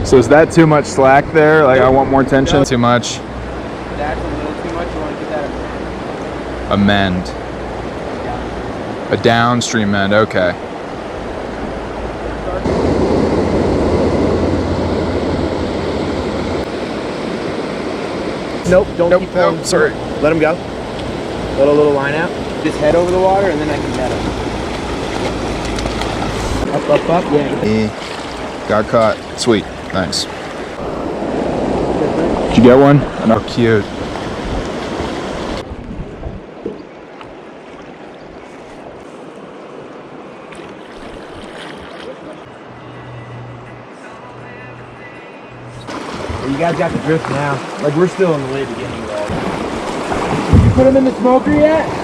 So is that too much slack there? Like I want more tension? No. Too much? That's a little too much. You want to get that Amend. A downstream end, okay. Nope, don't keep pulling. Nope, sorry. Let him go. Let a little line out. Just head over the water and then I can net him. Up, yeah. He got caught. Sweet, nice. Did you get one? Oh, cute. You guys got the drift now. Like we're still in the way beginning of all. Did you put him in the smoker yet?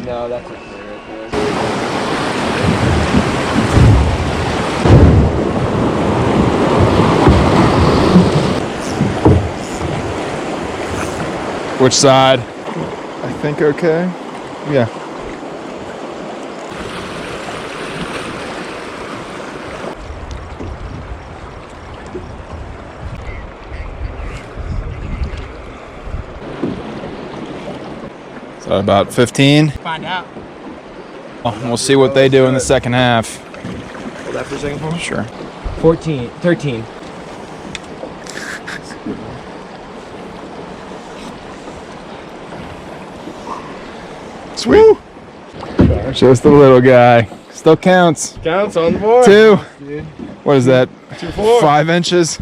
No, that's a clear right there. Which side? I think okay. Yeah. So about 15. Find out. Oh, we'll see what they do in the second half. Hold that for a second for me. Sure. 13. Sweet. Just a little guy. Still counts. Counts on the board. 2. Dude. What is that? 2-4. 5 inches?